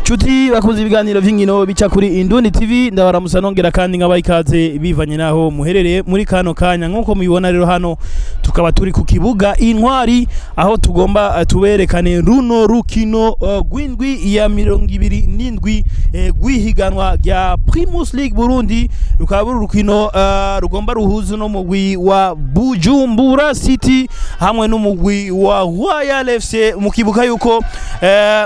Chuti bakunze ibiganiro vy'inkino bica kuri Indundi TV ndabaramusa nongera kandi nk'abayikaze bivanye naho muherereye muri kano kanya nkuko mubibona rero hano tukaba turi ku kibuga intwari aho tugomba tuberekane runo rukino rw'indwi ya 27 rw'ihiganwa rya Primus League Burundi rukaba urukino rugomba ruhuza no mugwi wa Bujumbura City hamwe n'umugwi wa Royal FC mu kibuga yuko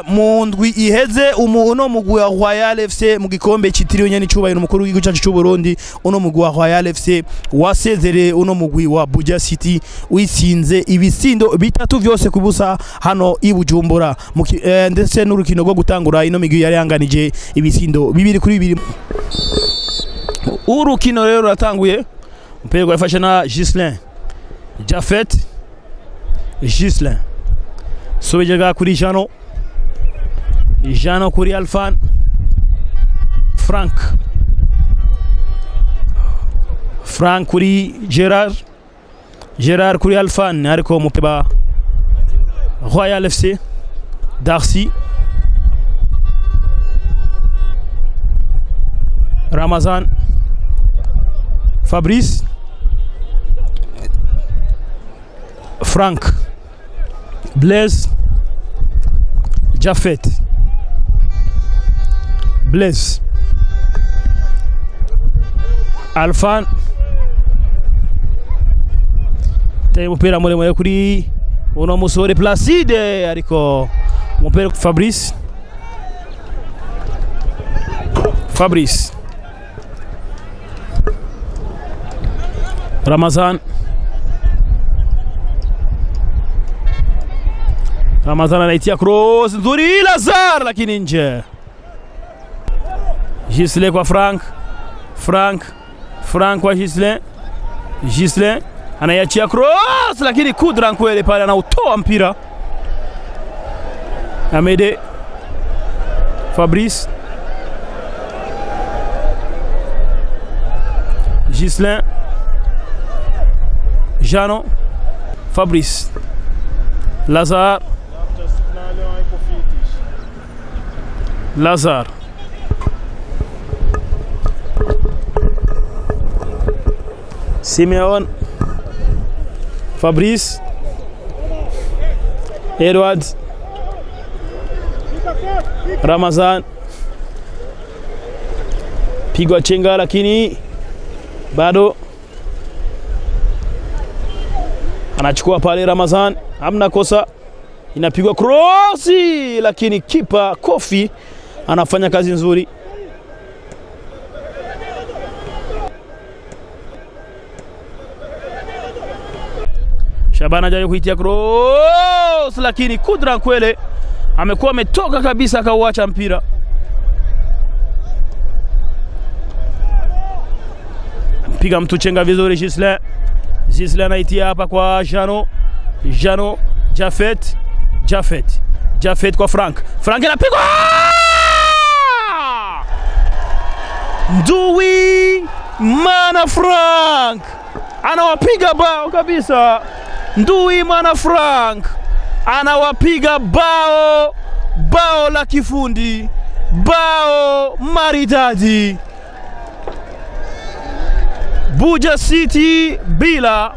mu ndwi iheze uno mugwi wa Royal FC mu gikombe citiriwe nyene cyubahiro umukuru w'igihugu cyacu cy'u Burundi uno mugwi wa Royal FC wasezere uno mugwi wa Buja City wisinze ibisindo bitatu vyose kubusa hano i Bujumbura ndetse n'urukino rwo gutangura ino migwi yari yanganije ibisindo 2-2 urukino rero ratanguye mpere gwafasha na Jafet Gislin sobejega kuri Jano kuri Alfan Frank kuri Gerard kuri Alfan ariko mupeba Royal FC Darcy Ramazan Fabrice Frank Blaise Jafet Blaise Alfan te mupira mure kuri uno musore Placide ariko mupira Fabrice Ramazan anaitia cross nzuri Lazar lakini nje. Gislin kwa Frank kwa Gislin anaiachia cross lakini Kudra kweli pale anautoa mpira. Amede Fabrice Gislin Jano Fabrice Lazar Simeon Fabrice Edward Ramazan pigwa chenga lakini bado anachukua pale Ramazan hamna kosa inapigwa cross lakini kipa Kofi anafanya kazi nzuri. Shabana jaribu kuitia cross lakini Kudra kwele amekuwa ametoka kabisa akauacha mpira. Mpiga mtu chenga vizuri Gislin anaitia hapa kwa Jano Jafet kwa Frank anapigwa Ndui mana Frank anawapiga bao kabisa. Ndui mana Frank anawapiga bao la kifundi, bao maridadi. Buja City bila,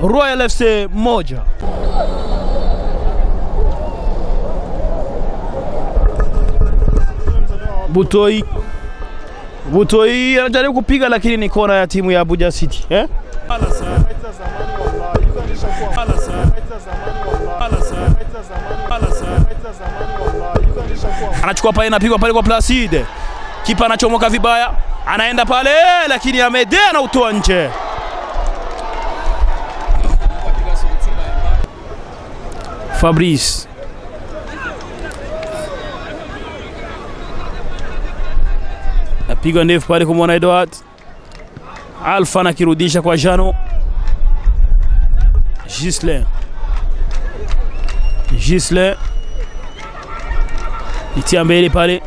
Royal FC moja. Butoi anajaribu kupiga lakini ni kona ya timu ya Buja City. Anachukua pale, anapigwa pale kwa Placide. Kipa anachomoka vibaya, anaenda pale lakini Amede anautoa nje. Fabrice apiga ndefu pale kwa mwana Edward. Alfa anakirudisha kwa Jano. Gislin itia mbele pale.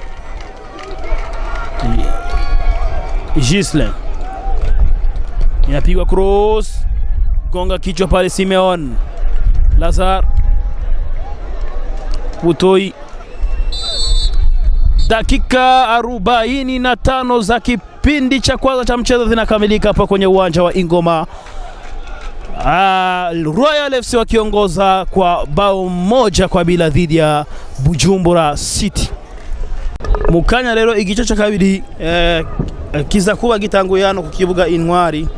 inapigwa cross, gonga kichwa pale Simeon Lazar Utoi. Dakika 45 za kipindi cha kwanza cha mchezo zinakamilika hapa kwenye uwanja wa Ingoma. Royal FC wakiongoza kwa bao 1-0 dhidi ya Bujumbura City. Mukanya rero igice cha kabiri kiza kuba gitanguyano ku kibuga Intwari.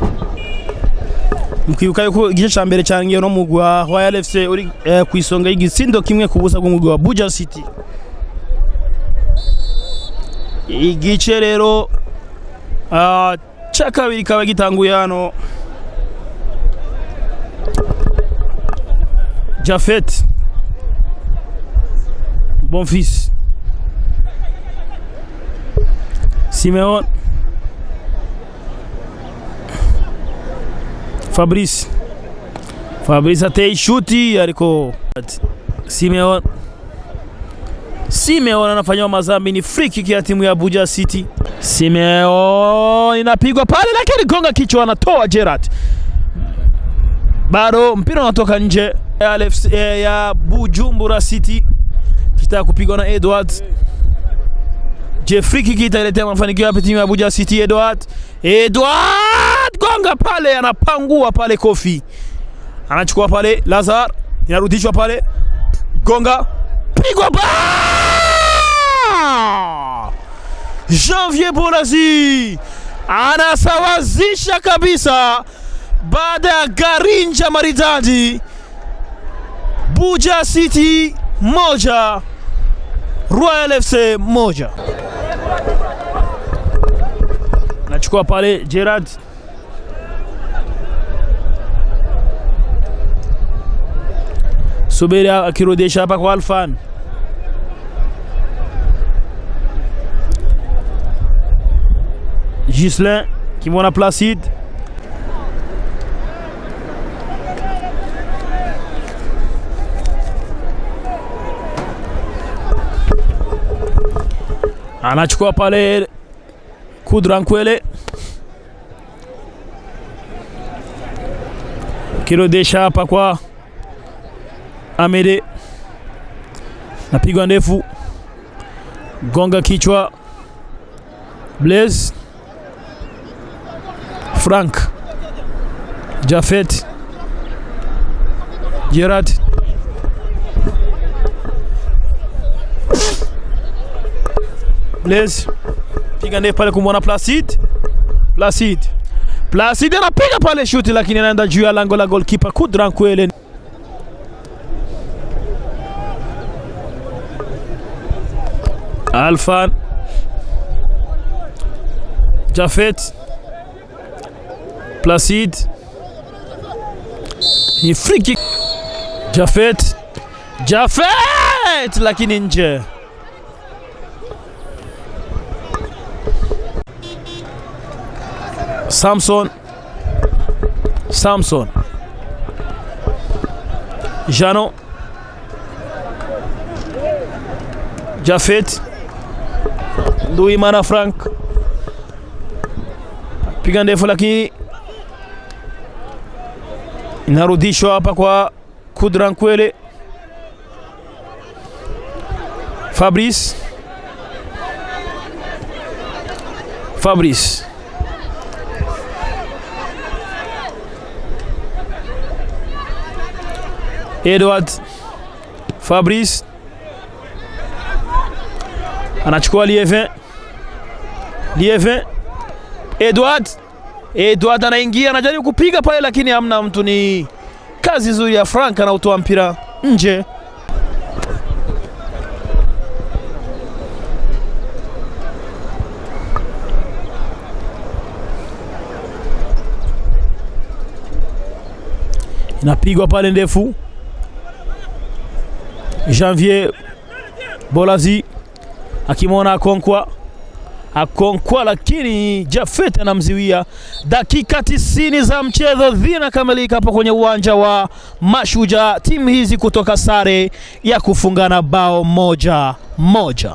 Mukwibuka yuko igice cha mbere cyangiye no mugwi wa Royal FC uri ku isonga y'igisindo kimwe ku busa bw'umugwi wa Buja City. Igice rero cha kabiri kaba gitanguyano. Jafet Bonfils Simeon Fabrice atei shuti ariko Simeon anafanywa mazambi. Ni free kick ya timu ya Buja City. Simeon inapigwa pale lakini gonga kichwa, anatoa Gerard. Bado mpira unatoka nje ya Bujumbura City. Kitaka kupigwa na Edward. Free kick italetea mafanikio hapa timu ya Buja City. Edward gonga pale, anapangua pale Kofi. Anachukua pale Lazar, inarudishwa pale. Gonga, pigwa ba! Janvier Bolazi anasawazisha kabisa baada ya garinja maridadi. Buja City 1, Royal FC 1. Nachukua pale Gerard. Subiri akirudisha hapa kwa Alfan. Gislin kimwona Placide. Anachukua pale Kudrankwele. Kirudisha hapa kwa Amede. Napigwa ndefu. Gonga kichwa Blaise. Frank Jafet Gerard Blaise. Piga ndefu pale kumwona Placide anapiga pale shuti lakini anaenda juu ya lango la goalkeeper Kudrankwele. Alfan Jafet Placide. Ni free kick. Jafet lakini nje. Samson Jano Jafet Nduimana Frank. Piga ndefu lakini inarudishwa hapa kwa Kudrankwele. Fabrice Edward Fabrice anachukua Lievin. Edward anaingia, anajaribu kupiga pale lakini hamna mtu. Ni kazi nzuri ya Frank, anautoa mpira nje. Inapigwa pale ndefu. Janvier Bolazi akimwona Akonkwa lakini Jafet anamziwia. Dakika 90 za mchezo zinakamilika hapa kwenye uwanja wa Mashujaa, timu hizi kutoka sare ya kufungana bao 1-1.